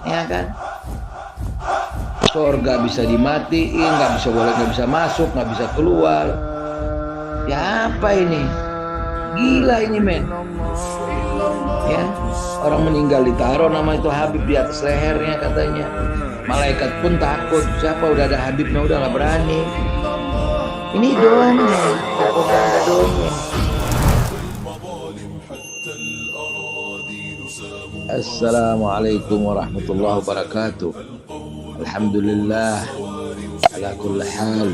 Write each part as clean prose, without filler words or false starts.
ya kan? Surga bisa dimatiin, nggak bisa masuk, nggak bisa keluar. Ya apa ini? Gila ini men. Ya, orang meninggal ditaruh nama itu Habib di atas lehernya katanya. Malaikat pun takut. Siapa udah ada Habibnya udah nggak berani. Ini doanya, propaganda doanya. Assalamualaikum warahmatullahi wabarakatuh. Alhamdulillah ala kulli hal.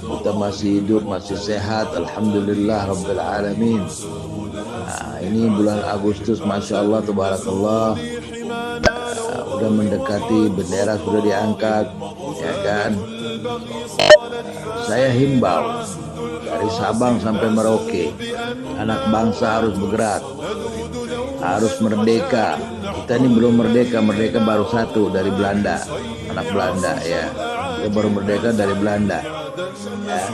Kita masih hidup, masih sehat. Alhamdulillah rabbil alamin. Nah, ini bulan Agustus, masya Allah, tabarakallah. Udah mendekati, bendera sudah diangkat, ya kan? Saya himbau dari Sabang sampai Merauke, anak bangsa harus bergerak, harus merdeka. Kita ini belum merdeka, merdeka baru satu dari Belanda, anak Belanda ya. Kita baru merdeka dari Belanda, ya,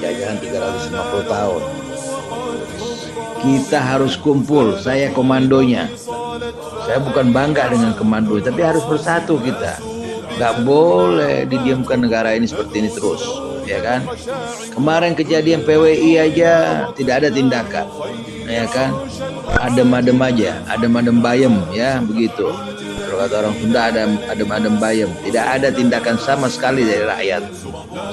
jajahan 350 tahun. Kita harus kumpul, saya komandonya. Saya bukan bangga dengan komando, tapi harus bersatu kita. Gak boleh didiamkan negara ini seperti ini terus, ya kan? Kemarin kejadian PWI aja tidak ada tindakan, ya kan? Adem-adem aja, adem-adem bayem, ya begitu. Kalau kata orang Sunda, adem-adem bayem. Tidak ada tindakan sama sekali dari rakyat.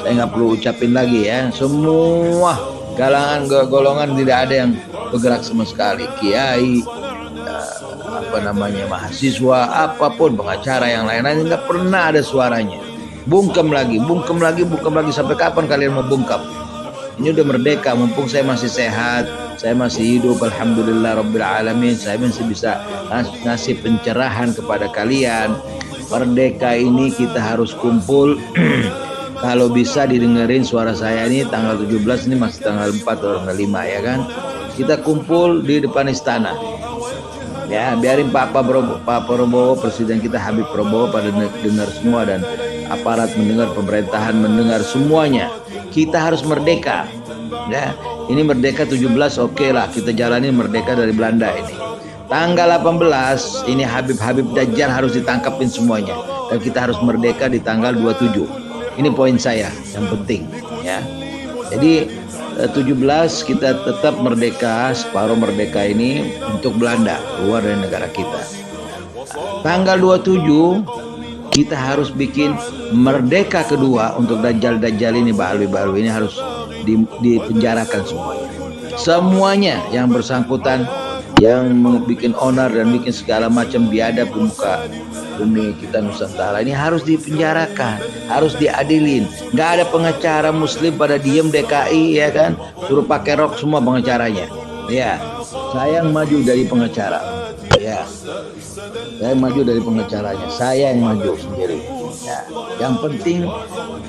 Saya nggak perlu ucapin lagi ya. Semua kalangan golongan tidak ada yang bergerak sama sekali. Kiai, mahasiswa, apapun, pengacara yang lain-lain, nggak pernah ada suaranya. Bungkem lagi sampai kapan kalian mau bungkam? Ini udah merdeka, mumpung saya masih sehat, saya masih hidup, alhamdulillah rabbil alamin. Saya masih bisa ngasih pencerahan kepada kalian. Merdeka ini kita harus kumpul. Kalau bisa didengerin suara saya ini tanggal 17, ini masih tanggal 4 atau tanggal 5 ya kan? Kita kumpul di depan istana. Ya, biarin Pak Prabowo, Presiden kita Habib Prabowo pada dengar semua, dan aparat mendengar, pemerintahan mendengar, semuanya. Kita harus merdeka. Ya, ini merdeka 17, oke lah, kita jalani merdeka dari Belanda ini. Tanggal 18 ini Habib Dajjal harus ditangkapin semuanya, dan kita harus merdeka di tanggal 27. Ini poin saya yang penting, ya. Jadi 17 kita tetap merdeka, separuh merdeka ini untuk Belanda, keluar dari negara kita. Tanggal 27 kita harus bikin merdeka kedua untuk Dajjal ini, baru ini harus dipenjarakan semuanya yang bersangkutan, yang bikin onar dan bikin segala macam biadab di muka bumi kita Nusantara ini harus dipenjarakan, harus diadilin. Nggak ada pengacara muslim pada diem DKI, ya kan, suruh pakai rok semua pengacaranya. Ya, saya yang maju dari pengacara, ya, saya maju dari pengacaranya, saya yang maju sendiri, ya. Yang penting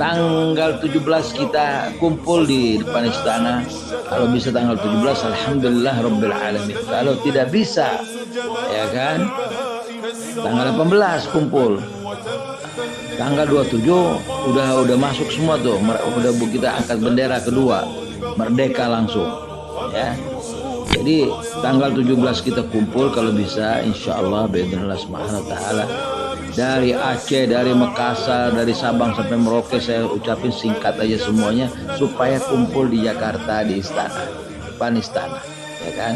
tanggal 17 kita kumpul di depan istana. Kalau bisa tanggal 17, alhamdulillah rabbil alamin. Kalau tidak bisa, ya kan, tanggal 18 kumpul. Tanggal 27 udah masuk semua tuh. Udah kita angkat bendera kedua, merdeka langsung, ya. Jadi tanggal 17 kita kumpul kalau bisa, insyaallah biidznillah subhanahu wa taala. Dari Aceh, dari Makassar, dari Sabang sampai Merauke, saya ucapin singkat aja semuanya, supaya kumpul di Jakarta di istana, depan istana, ya kan?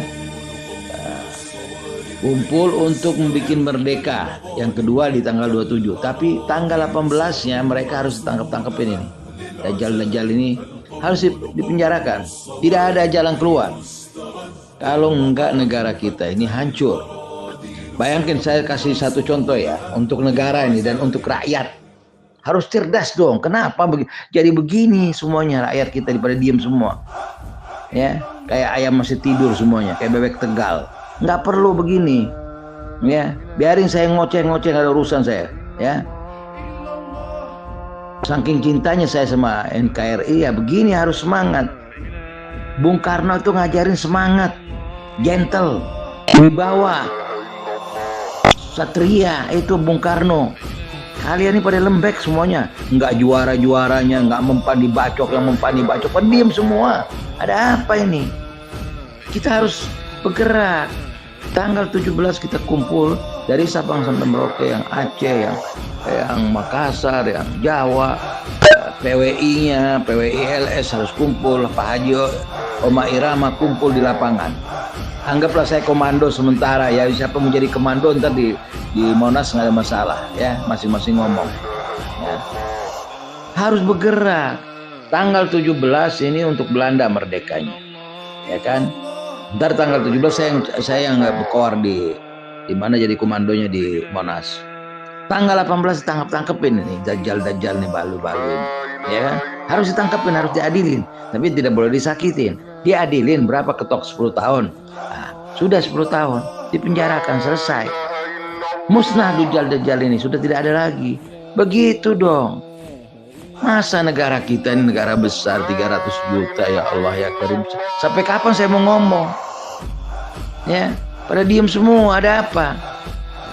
Kumpul untuk membuat merdeka yang kedua di tanggal 27. Tapi tanggal 18-nya mereka harus ditangkap-tangkepin ini. Dajjal ini harus dipenjarakan. Tidak ada jalan keluar. Kalau enggak negara kita ini hancur. Bayangkan, saya kasih satu contoh ya, untuk negara ini dan untuk rakyat. Harus cerdas dong. Kenapa jadi begini semuanya, rakyat kita daripada diem semua. Ya, kayak ayam masih tidur semuanya, kayak bebek Tegal. Nggak perlu begini, ya. Biarin saya ngoceh nggak ada urusan saya, ya. Saking cintanya saya sama NKRI, ya begini harus semangat. Bung Karno itu ngajarin semangat, gentle, wibawa, satria, itu Bung Karno. Kalian ini pada lembek semuanya, nggak juaranya, nggak mempan dibacok, yang mempan dibacok, pendiam semua. Ada apa ini? Kita harus bergerak. Tanggal 17 kita kumpul dari Sabang sampai Merauke, yang Aceh, yang Makassar, yang Jawa, PWI-nya, PWI-LS harus kumpul, Pak Haji Oma Irama kumpul di lapangan. Anggaplah saya komando sementara ya, siapa menjadi komando ntar di Monas nggak ada masalah ya, masing-masing ngomong ya. Harus bergerak. Tanggal 17 ini untuk Belanda merdekanya ya kan. Ntar tanggal 17 saya nggak berkoar di mana jadi komandonya di Monas. Tanggal 18 tangkapin ini dajjal nih, balu-balu ini ya kan. Harus ditangkapin, harus diadilin, tapi tidak boleh disakitin. Diadilin berapa ketok 10 tahun. Nah, sudah 10 tahun dipenjarakan, selesai. Musnah dajjal ini, sudah tidak ada lagi. Begitu dong. Masa negara kita ini negara besar 300 juta, ya Allah ya Karim. Sampai kapan saya mau ngomong? Ya, pada diem semua, ada apa?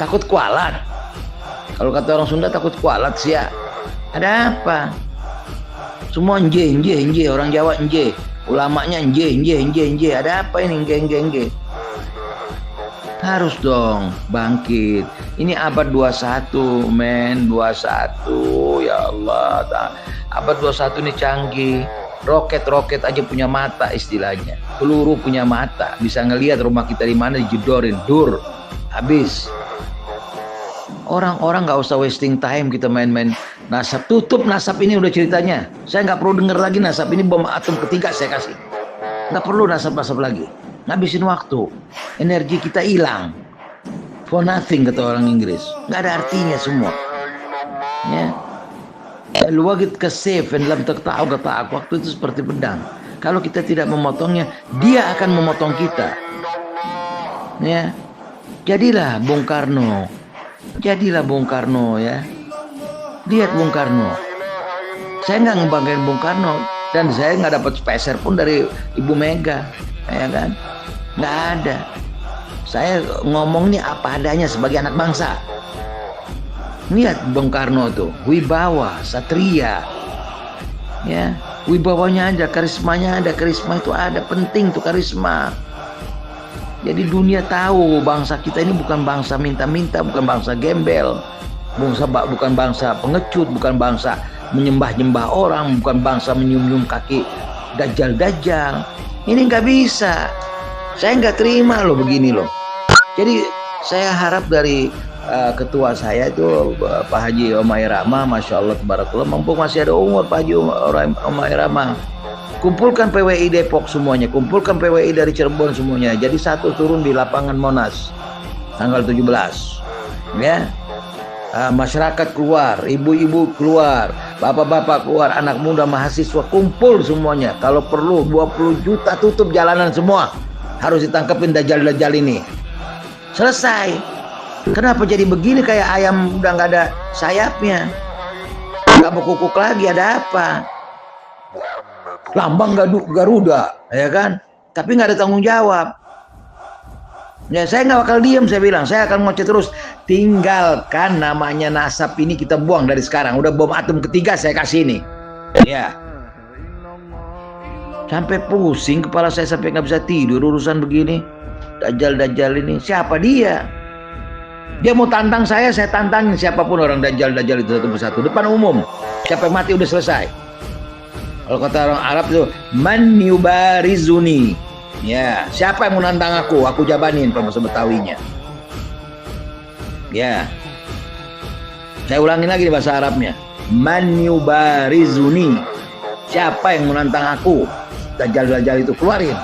Takut kualat. Kalau kata orang Sunda takut kualat sih ya. Ada apa? Semua nje, orang Jawa nje. Ulamanya nje. Ada apa ini nge. Harus dong bangkit. Ini abad 21, men, 21. Ya Allah. Abad 21 ini canggih. Roket aja punya mata istilahnya. Peluru punya mata, bisa ngelihat rumah kita di mana, dijedorin, dur. Habis. Orang-orang nggak usah wasting time kita main-main nasab. Tutup nasab ini, udah ceritanya. Saya nggak perlu denger lagi nasab ini, bom atom ketiga saya kasih. Nggak perlu nasab-nasab lagi. Ngabisin waktu, energi kita hilang, for nothing kata orang Inggris, nggak ada artinya semua. Ya, al-waqt kasayf in lam taqta'u qata'ak. Waktu itu seperti pedang. Kalau kita tidak memotongnya, dia akan memotong kita. Ya, jadilah Bung Karno ya. Lihat Bung Karno. Saya nggak ngebanggain Bung Karno, dan saya nggak dapat peser pun dari Ibu Mega, ya kan? Nggak ada. Saya ngomong nih apa adanya sebagai anak bangsa. Lihat Bung Karno tuh, wibawa, satria, ya, wibawanya ada, karismanya ada, karisma itu ada, penting tuh karisma. Jadi dunia tahu bangsa kita ini bukan bangsa minta-minta, bukan bangsa gembel, bukan bangsa pengecut, bukan bangsa menyembah-nyembah orang, bukan bangsa menyium-nyium kaki dajjal. Ini nggak bisa. Saya nggak terima loh begini loh. Jadi saya harap dari ketua saya itu Pak Haji Oma Irama, Masya Allah tabarakallah, mumpung masih ada umur Pak Haji Oma Irama, kumpulkan PWI Depok semuanya, kumpulkan PWI dari Cirebon semuanya, jadi satu turun di lapangan Monas tanggal 17 ya. Masyarakat keluar, ibu-ibu keluar, bapak-bapak keluar, anak muda, mahasiswa kumpul semuanya. Kalau perlu 20 juta tutup jalanan semua, harus ditangkepin dajjal ini. Selesai. Kenapa jadi begini, kayak ayam udah nggak ada sayapnya, nggak berkukuk lagi, ada apa? Lambang Garuda, ya kan? Tapi nggak ada tanggung jawab. Ya saya nggak bakal diem, saya bilang saya akan ngoceh terus. Tinggalkan namanya nasab ini, kita buang dari sekarang. Udah bom atom ketiga saya kasih ini. Ya. Sampai pusing kepala saya, sampai nggak bisa tidur urusan begini. Dajjal ini, siapa dia? Dia mau tantang saya tantangin siapapun orang dajjal itu satu persatu depan umum. Siapa yang mati udah selesai. Kalau kata orang Arab itu man yubarizuni. Ya, siapa yang mau nantang aku jabanin bahasa Betawinya. Ya. Saya ulangin lagi di bahasa Arabnya. Man yubarizuni. Siapa yang mau nantang aku? Dajjal itu keluarin.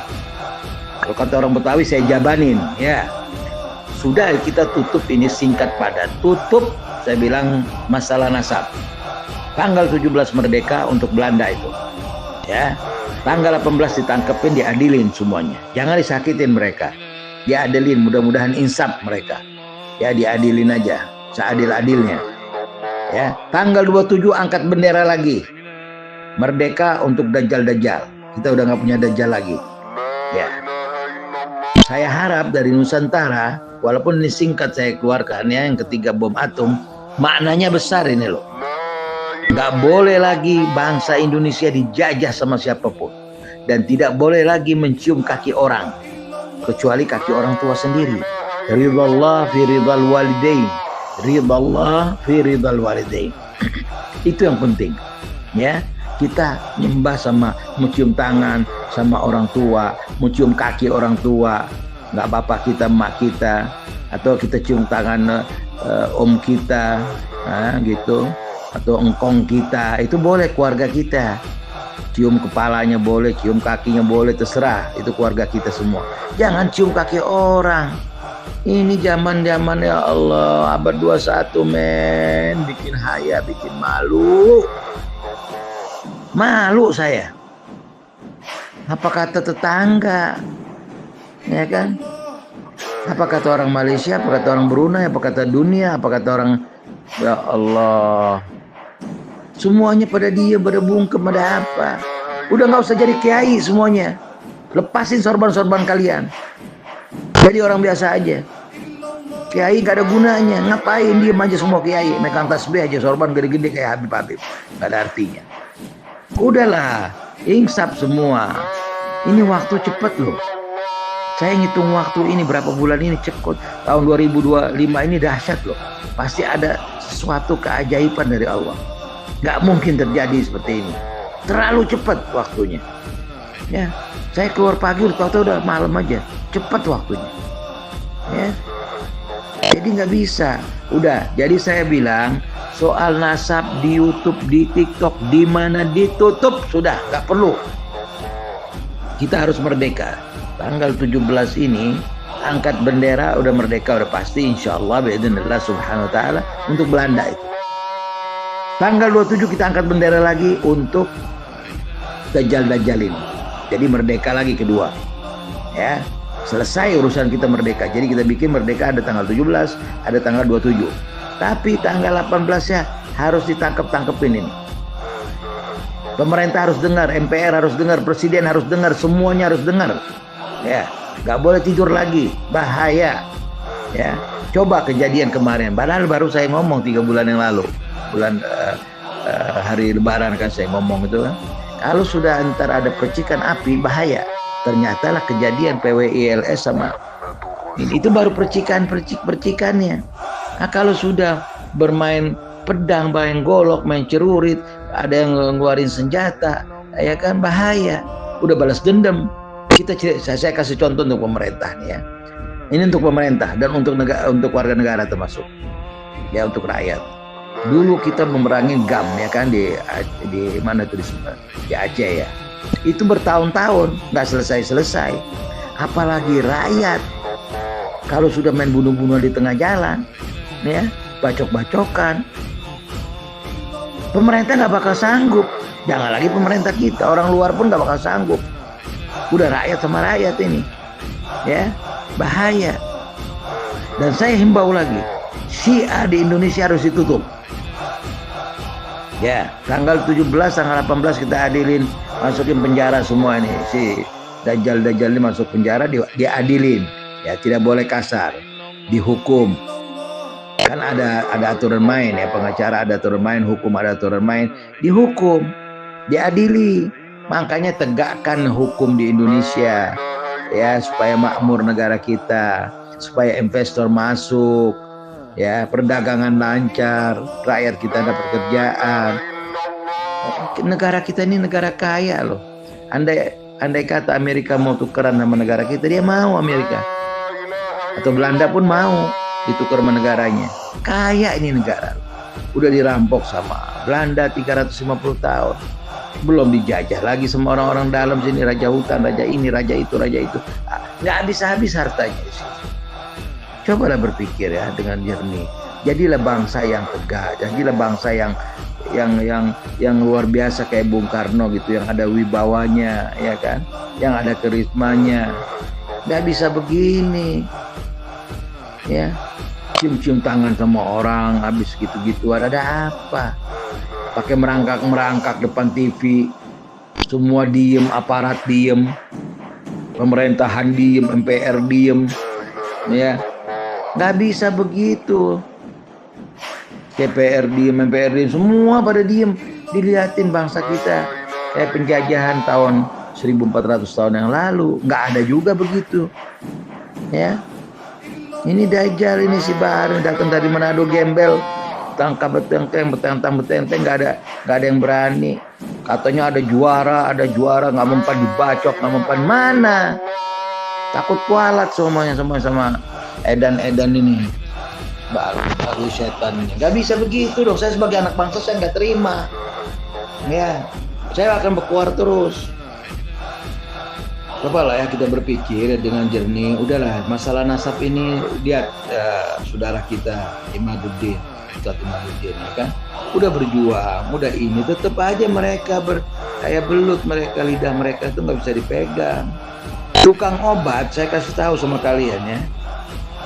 Kalau kata orang Betawi saya jabanin, ya. Sudah kita tutup ini, singkat padat. Tutup, saya bilang masalah nasab. Tanggal 17 merdeka untuk Belanda itu. Ya. Tanggal 18 ditangkepin, diadilin semuanya. Jangan disakitin mereka. Diadilin, mudah-mudahan insaf mereka. Ya, diadilin aja, seadil-adilnya. Ya, tanggal 27 angkat bendera lagi. Merdeka untuk dajjal. Kita udah nggak punya dajjal lagi. Ya. Saya harap dari Nusantara, walaupun ini singkat saya keluarkan ya, yang ketiga bom atom, maknanya besar ini loh. Nggak boleh lagi bangsa Indonesia dijajah sama siapapun, dan tidak boleh lagi mencium kaki orang kecuali kaki orang tua sendiri. Ridallah fi ridal walidain. Ridallah fi ridal walidain. Itu yang penting. Ya, kita nyembah sama mencium tangan sama orang tua, mencium kaki orang tua, nggak apa-apa kita emak kita, atau kita cium tangan om kita, gitu, atau engkong kita, itu boleh keluarga kita. Cium kepalanya boleh, cium kakinya boleh, terserah, itu keluarga kita semua. Jangan cium kaki orang. Ini zaman-zaman ya Allah, abad 21 men, bikin haya, bikin malu. Malu saya. Apa kata tetangga? Ya kan? Apa kata orang Malaysia, apa kata orang Brunei, apa kata dunia, apa kata orang, ya Allah. Semuanya pada dia, pada bungkem, ada apa? Udah nggak usah jadi kiai semuanya. Lepasin sorban-sorban kalian. Jadi orang biasa aja. Kiai gak ada gunanya. Ngapain diem aja semua kiai? Megang tasbih aja, sorban gede-gede kayak Habib-Habib. Gak ada artinya. Udahlah, insaf semua. Ini waktu cepet loh. Saya ngitung waktu ini berapa bulan ini cepet. Tahun 2025 ini dahsyat loh. Pasti ada sesuatu keajaiban dari Allah. Gak mungkin terjadi seperti ini. Terlalu cepat waktunya. Ya, saya keluar pagi udah malam aja. Cepat waktunya. Ya. Jadi nggak bisa. Udah. Jadi saya bilang soal nasab di YouTube, di TikTok, di mana ditutup sudah, nggak perlu. Kita harus merdeka. Tanggal 17 ini angkat bendera, udah merdeka, udah pasti insya Allah biidznillah subhanahu wa ta'ala untuk Belanda itu. Tanggal 27 kita angkat bendera lagi untuk Dajjal-Dajjalin. Jadi merdeka lagi kedua. Ya, selesai urusan kita merdeka. Jadi kita bikin merdeka ada tanggal 17, ada tanggal 27. Tapi tanggal 18 ya harus ditangkep-tangkepin ini. Pemerintah harus dengar, MPR harus dengar, presiden harus dengar, semuanya harus dengar. Ya, nggak boleh tidur lagi, bahaya. Ya, coba kejadian kemarin. Padahal baru saya ngomong 3 bulan yang lalu, bulan hari Lebaran kan saya ngomong itu kan. Kalau sudah ntar ada percikan api bahaya. Ternyata lah kejadian PWILS sama ini, itu baru percikannya. Nah, kalau sudah bermain pedang, main golok, main cerurit, ada yang ngeluarin senjata, ya kan bahaya. Udah balas dendam. Saya kasih contoh untuk pemerintah nih ya. Ini untuk pemerintah dan untuk warga negara termasuk. Ya, untuk rakyat. Dulu kita memerangi GAM ya kan di mana tuh di Aceh ya. Itu bertahun-tahun nggak selesai-selesai. Apalagi rakyat. Kalau sudah main bunuh-bunuh di tengah jalan, ya, bacok-bacokan, pemerintah nggak bakal sanggup. Jangan lagi pemerintah kita, orang luar pun nggak bakal sanggup. Udah rakyat sama rakyat ini, ya, bahaya. Dan saya himbau lagi, Syiah di Indonesia harus ditutup. Ya, tanggal 17, tanggal 18 kita adilin, masukin penjara semua ini. Si Dajjal ini masuk penjara, diadilin. Ya, tidak boleh kasar, dihukum. Kan ada aturan main ya, pengacara ada aturan main, hukum ada aturan main, dihukum, diadili. Makanya tegakkan hukum di Indonesia ya, supaya makmur negara kita, supaya investor masuk, ya, perdagangan lancar, rakyat kita dapat kerjaan. Negara kita ini negara kaya loh. Andai kata Amerika mau tukeran sama negara kita, dia mau Amerika. Atau Belanda pun mau ditukar sama negaranya. Kaya ini negara. Udah dirampok sama Belanda 350 tahun. Belum dijajah lagi sama orang-orang dalam sini, raja hutan, raja ini, raja itu, raja itu. Nggak habis-habis hartanya di sini. Cobalah berpikir ya dengan jernih. Jadilah bangsa yang tegak, jadilah bangsa yang luar biasa kayak Bung Karno gitu, yang ada wibawanya, ya kan, yang ada karismanya. Nggak bisa begini, ya, cium-cium tangan sama orang, habis gitu-gitu. Ada apa? Pakai merangkak depan TV, semua diem, aparat diem, pemerintahan diem, MPR diem, ya. Nggak bisa begitu. DPR diem, MPR diem, semua pada diem. Dilihatin bangsa kita kayak penjajahan tahun 1400 tahun yang lalu. Nggak ada juga begitu, ya. Ini Dajjal ini si Bahar datang dari Manado gembel, tangkap betenteng, betenteng nggak ada yang berani. Katanya ada juara nggak mempan dibacok, nggak mempan mana. Takut kualat semuanya sama edan-edan ini. Baru setan ini. Nggak bisa begitu dong. Saya sebagai anak bangsa saya nggak terima. Ya, saya akan berkuar terus. Cobalah ya kita berpikir dengan jernih. Udahlah, masalah nasab ini lihat saudara kita Imaduddin, Ustaz Imaduddin ya kan, udah berjuang, udah ini tetap aja mereka kayak belut, mereka lidah mereka itu nggak bisa dipegang. Tukang obat, saya kasih tahu sama kalian ya,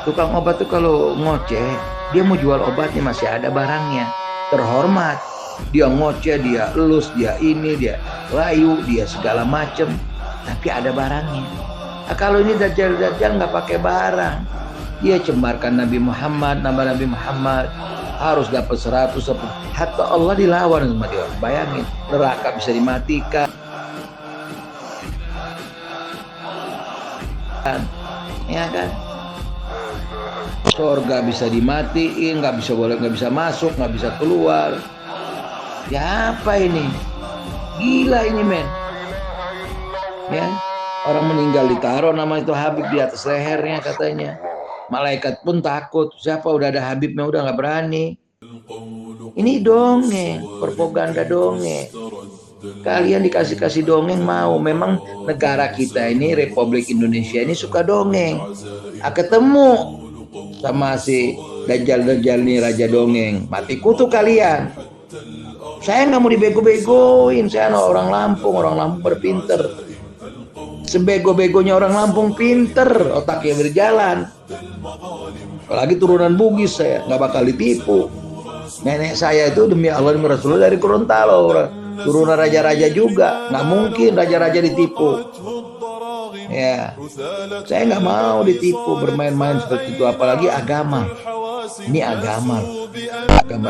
tukang obat tuh kalau ngoceh, dia mau jual obatnya masih ada barangnya, terhormat. Dia ngoceh, dia elus, dia ini, dia layu, dia segala macem, tapi ada barangnya. Nah, kalau ini Dajjal nggak pakai barang, dia cemarkan Nabi Muhammad, nama Nabi Muhammad harus dapat 100, hatta Allah dilawan sama dia. Bayangin, neraka bisa dimatikan, ya kan? Surga bisa dimatiin, nggak bisa masuk, nggak bisa keluar. Ya apa ini? Gila ini men. Ya, orang meninggal ditaruh nama itu Habib di atas lehernya katanya. Malaikat pun takut. Siapa udah ada Habibnya udah nggak berani. Ini dongeng, propaganda dongeng. Kalian dikasih dongeng mau. Memang negara kita ini, Republik Indonesia ini suka dongeng. Ketemu sama si Dajjal ini raja dongeng. Mati kutu kalian. Saya nggak mau dibego-begoin. Saya orang Lampung berpinter. Sebego-begonya orang Lampung pinter, otaknya berjalan. Apalagi turunan Bugis, saya nggak bakal ditipu. Nenek saya itu demi Allah dan Rasulullah dari Gorontalo, turunan raja-raja juga, nggak mungkin raja-raja ditipu. Ya, saya nggak mau ditipu bermain-main seperti itu, apalagi agama. Ini agama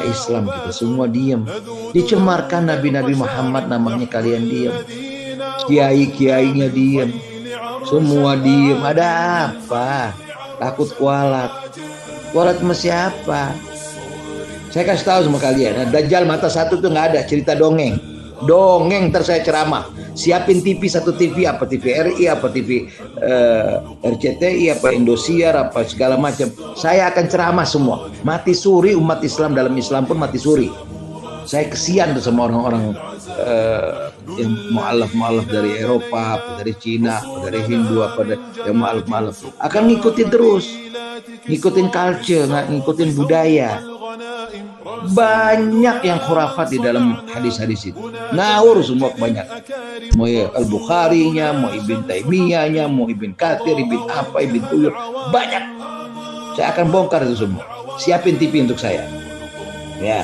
Islam, kita semua diam. Dicemarkan Nabi Muhammad namanya, kalian diam. Kiai-kiainya diam, semua diam. Ada apa? Takut kualat sama siapa? Saya kasih tahu sama kalian, Dajjal mata satu tuh nggak ada, cerita dongeng ntar saya ceramah. Siapin TV, satu TV, apa TV RI, apa TV RCTI, apa Indosiar, apa segala macam. Saya akan ceramah semua. Mati suri umat Islam, dalam Islam pun mati suri. Saya kesian tuh sama orang-orang yang mu'alaf dari Eropa, apa dari Cina, apa dari Hindu, apa yang mu'alaf akan ngikutin terus, ngikutin culture, ngikutin budaya. Banyak yang khurafat di dalam hadis-hadis itu, ngawur semua kebanyakan. Mau Al-Bukhari-nya, mau Ibn Taimiyah-nya, mau Ibn Katsir, Ibn Tuyur, banyak. Saya akan bongkar itu semua. Siapin TV untuk saya. Ya.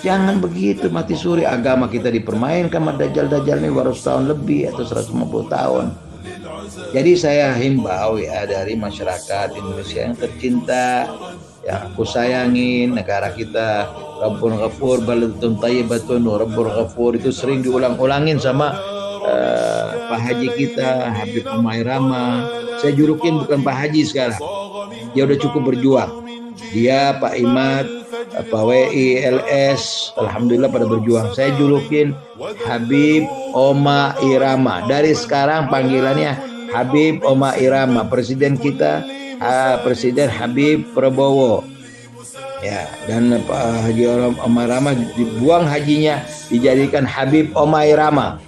Jangan begitu, mati suri. Agama kita dipermainkan sama Dajjal ini baru setahun lebih atau 150 tahun. Jadi saya himbau ya dari masyarakat Indonesia yang tercinta, yang aku sayangin, negara kita, Rabbul Ghafur, baladun thayyibatun, Rabbul Ghafur, itu sering diulang-ulangin sama Pak Haji kita, Habib Omar Irama. Saya julukin bukan Pak Haji sekarang, dia udah cukup berjuang. Dia, Pak Imad, Pak WI, LS, alhamdulillah pada berjuang. Saya julukin Habib Omar Irama. Dari sekarang panggilannya Habib Omar Irama. Presiden kita Presiden Habib Prabowo. Ya, dan Pak Haji Omar Irama dibuang hajinya, dijadikan Habib Omar Irama.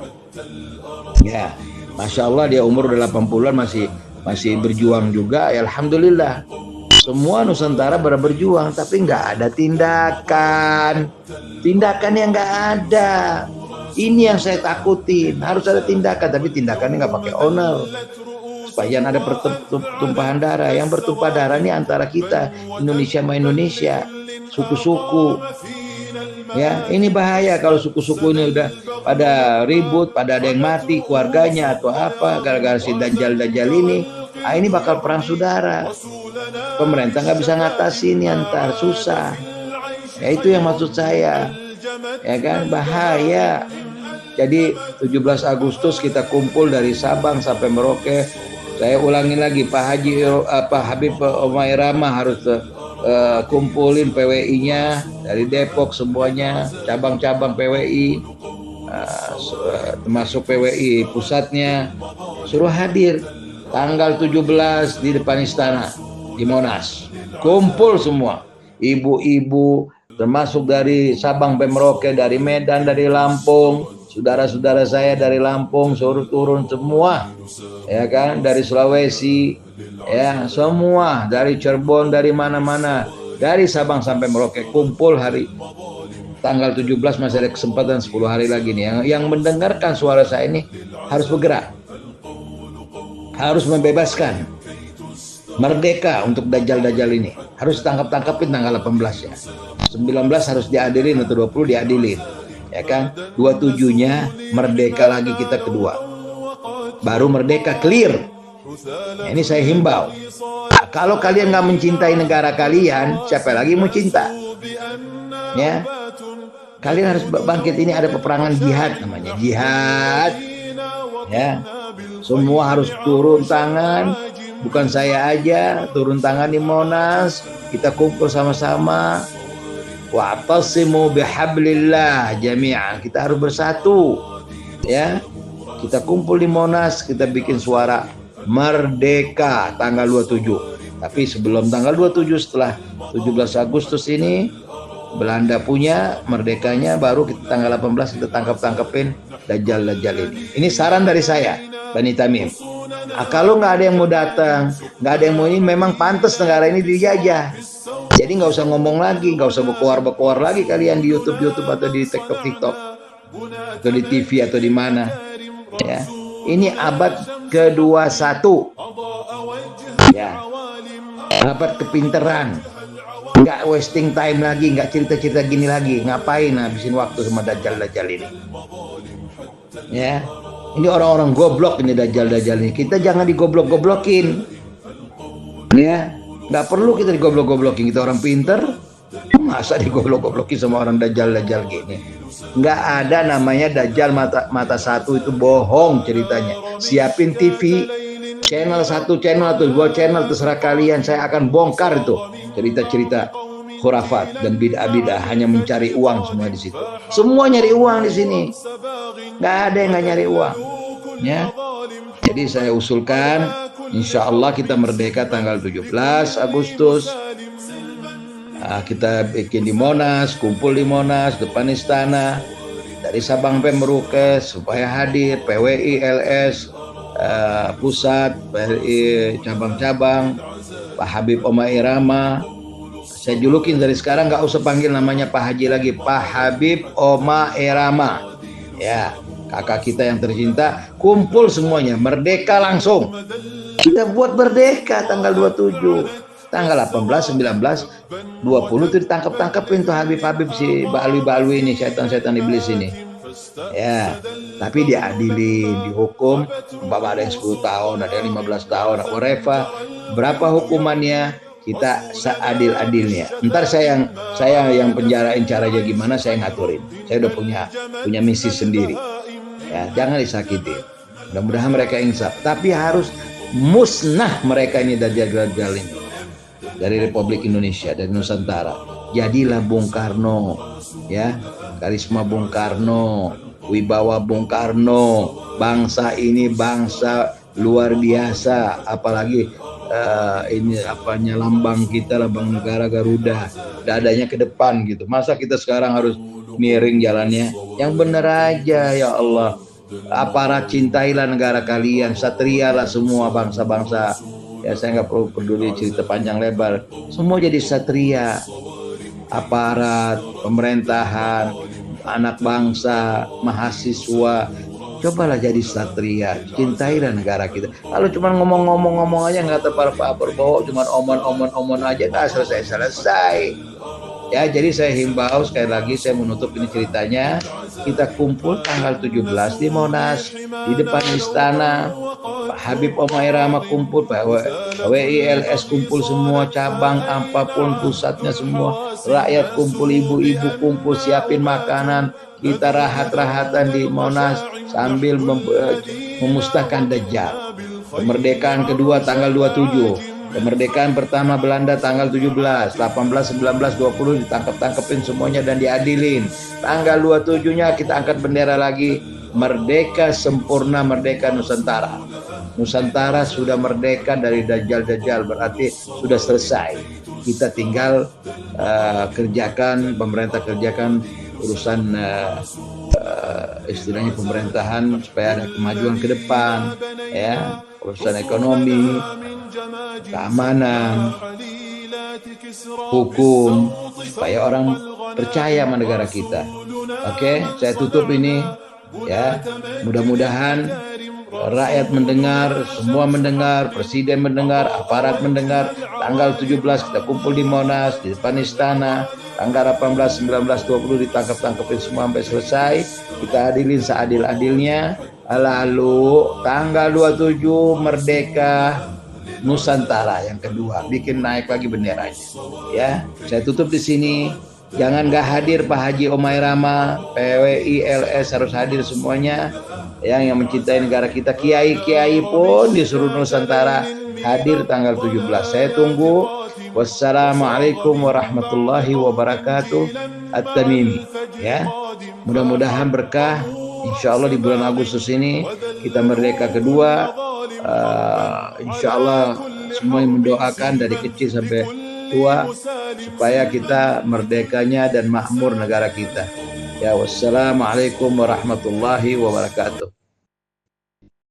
Ya, Masya Allah dia umur udah 80-an masih berjuang juga. Ya, alhamdulillah. Semua Nusantara berjuang, tapi nggak ada tindakan yang nggak ada. Ini yang saya takutin. Harus ada tindakan, tapi tindakannya nggak pakai onel. Supaya ada pertumpahan darah. Yang bertumpah darah ini antara kita, Indonesia sama Indonesia, suku-suku. Ya, ini bahaya kalau suku-suku ini udah pada ribut, pada ada yang mati keluarganya atau apa gara-gara si Dajjal ini. Ini bakal perang saudara. Pemerintah nggak bisa ngatasin, antar susah. Ya itu yang maksud saya. Ya kan, bahaya. Jadi 17 Agustus kita kumpul dari Sabang sampai Merauke, Saya ulangi lagi, Pak Haji Pak Habib Omar Irama harus kumpulin PWI-nya dari Depok semuanya, cabang-cabang PWI, termasuk PWI pusatnya, suruh hadir tanggal 17 di depan istana di Monas. Kumpul semua, ibu-ibu termasuk dari Sabang Merauke, dari Medan, dari Lampung, saudara-saudara saya dari Lampung suruh turun semua, ya kan, dari Sulawesi, ya semua, dari Cirebon, dari mana-mana, dari Sabang sampai Merauke kumpul hari tanggal 17. Masih ada kesempatan 10 hari lagi nih. Yang mendengarkan suara saya ini harus bergerak, harus membebaskan, merdeka untuk dajjal-dajjal ini. Harus tangkap-tangkapin tanggal 18 ya. 19 harus diadilin atau 20 diadilin. Ya kan? 27-nya merdeka lagi kita kedua. Baru merdeka clear. Nah, ini saya himbau. Nah, kalau kalian nggak mencintai negara kalian, siapa lagi mau cinta? Ya. Kalian harus bangkit. Ini ada peperangan jihad namanya. Jihad. Ya. Semua harus turun tangan. Bukan saya aja, turun tangan di Monas, kita kumpul sama-sama. Wa'tasimu bihablillah jami'an. Kita harus bersatu. Ya. Kita kumpul di Monas, kita bikin suara merdeka tanggal 27. Tapi sebelum tanggal 27, setelah 17 Agustus ini Belanda punya merdekanya, baru kita tanggal 18 kita tangkap-tangkapin dajjal-dajjal ini. Ini saran dari saya, Bani Tamim. Kalau nggak ada yang mau datang, nggak ada yang mau ini, memang pantas negara ini dijajah. Jadi nggak usah ngomong lagi, nggak usah berkoar-berkoar lagi kalian di YouTube atau di TikTok atau di TV atau di mana. Ya, ini abad ke-21. Ya, abad kepinteran. Nggak wasting time lagi, nggak cerita-cerita gini lagi. Ngapain habisin waktu sama dajjal-dajjal ini? Ya. Ini orang-orang goblok ini dajjal-dajjal ini. Kita jangan digoblok-goblokin. Ya, nggak perlu kita digoblok-goblokin. Kita orang pinter, masa digoblok-goblokin sama orang dajjal-dajjal gini? Nggak ada namanya dajjal mata satu, itu bohong ceritanya. Siapin TV, channel 1 channel atau 2 channel terserah kalian. Saya akan bongkar itu cerita-cerita khurafat dan bid'ah-bid'ah, hanya mencari uang semua di situ. Semua nyari uang di sini. Nggak ada yang nggak nyari uang. Ya. Jadi saya usulkan, insya Allah kita merdeka tanggal 17 Agustus. Kita bikin di Monas, kumpul di Monas, depan istana. Dari Sabang sampai Merauke supaya hadir PWI, LS, pusat, PRI, cabang-cabang, Pak Habib Omar Irama. Saya julukin dari sekarang, nggak usah panggil namanya Pak Haji lagi, Pak Habib Omar Irama. Ya, kakak kita yang tercinta, kumpul semuanya, merdeka langsung. Kita buat merdeka tanggal 27, tanggal 18, 19, 20 itu ditangkap-tangkapin tuh Habib-Habib si Balwi-Balwi ini, setan-setan iblis ini. Ya, tapi diadilin, dihukum. Umpama ada yang 10 tahun, ada yang 15 tahun, whatever. Berapa hukumannya? Kita seadil-adilnya. Ntar saya yang penjarain, caranya gimana saya ngaturin. Saya udah punya misi sendiri. Ya, jangan disakitin. Mudah-mudahan mereka insaf. Tapi harus musnah mereka ini dajjal-dajjal ini dari Republik Indonesia, dari Nusantara. Jadilah Bung Karno, ya, karisma Bung Karno, wibawa Bung Karno. Bangsa ini bangsa luar biasa, apalagi ini apanya, lambang kita, lambang negara Garuda, dadanya ke depan gitu. Masa kita sekarang harus miring jalannya? Yang bener aja ya Allah. Aparat, cintailah negara kalian, satrialah semua bangsa-bangsa. Ya, saya nggak perlu peduli cerita panjang lebar. Semua jadi satria. Aparat, pemerintahan, anak bangsa, mahasiswa, cobalah jadi satria, cintailah negara kita. Kalau cuma ngomong-ngomong aja nggak tepat apa-apa, cuma omon aja, nggak selesai. Ya, jadi saya himbau sekali lagi, saya menutup ini ceritanya. Kita kumpul tanggal 17 di Monas, di depan istana. Pak Habib Omar Irama kumpul, WILS kumpul, semua cabang apapun pusatnya semua, rakyat kumpul, ibu-ibu kumpul, siapin makanan, kita rahat-rahatan di Monas sambil memusnahkan dajjal. Kemerdekaan kedua tanggal 27. Kemerdekaan pertama Belanda tanggal 17, 18, 19, 20 ditangkap-tangkepin semuanya dan diadilin. Tanggal 27-nya kita angkat bendera lagi, merdeka sempurna, merdeka Nusantara. Nusantara sudah merdeka dari dajjal-dajjal, berarti sudah selesai. Kita tinggal pemerintah kerjakan urusan istilahnya pemerintahan supaya ada kemajuan ke depan, ya, urusan ekonomi, keamanan, hukum, supaya orang percaya sama negara kita. Oke, saya tutup ini, ya. Mudah-mudahan rakyat mendengar, semua mendengar, presiden mendengar, aparat mendengar. Tanggal 17 kita kumpul di Monas, di depan istana. Tanggal 18, 19, 20 ditangkap-tangkapin semua sampai selesai. Kita adilin seadil-adilnya. Lalu tanggal 27 merdeka Nusantara yang kedua, bikin naik lagi benderanya. Ya, saya tutup di sini. Jangan gak hadir Pak Haji Omai Rama, PWI, LS harus hadir semuanya. Yang mencintai negara kita, kiai-kiai pun disuruh Nusantara hadir tanggal 17. Saya tunggu. Wassalamualaikum warahmatullahi wabarakatuh. At-Tamimi. Ya, mudah-mudahan berkah. Insya Allah di bulan Agustus ini kita merdeka kedua. Insya Allah semua yang mendoakan dari kecil sampai tua supaya kita merdekanya dan makmur negara kita. Ya, wassalamualaikum warahmatullahi wabarakatuh.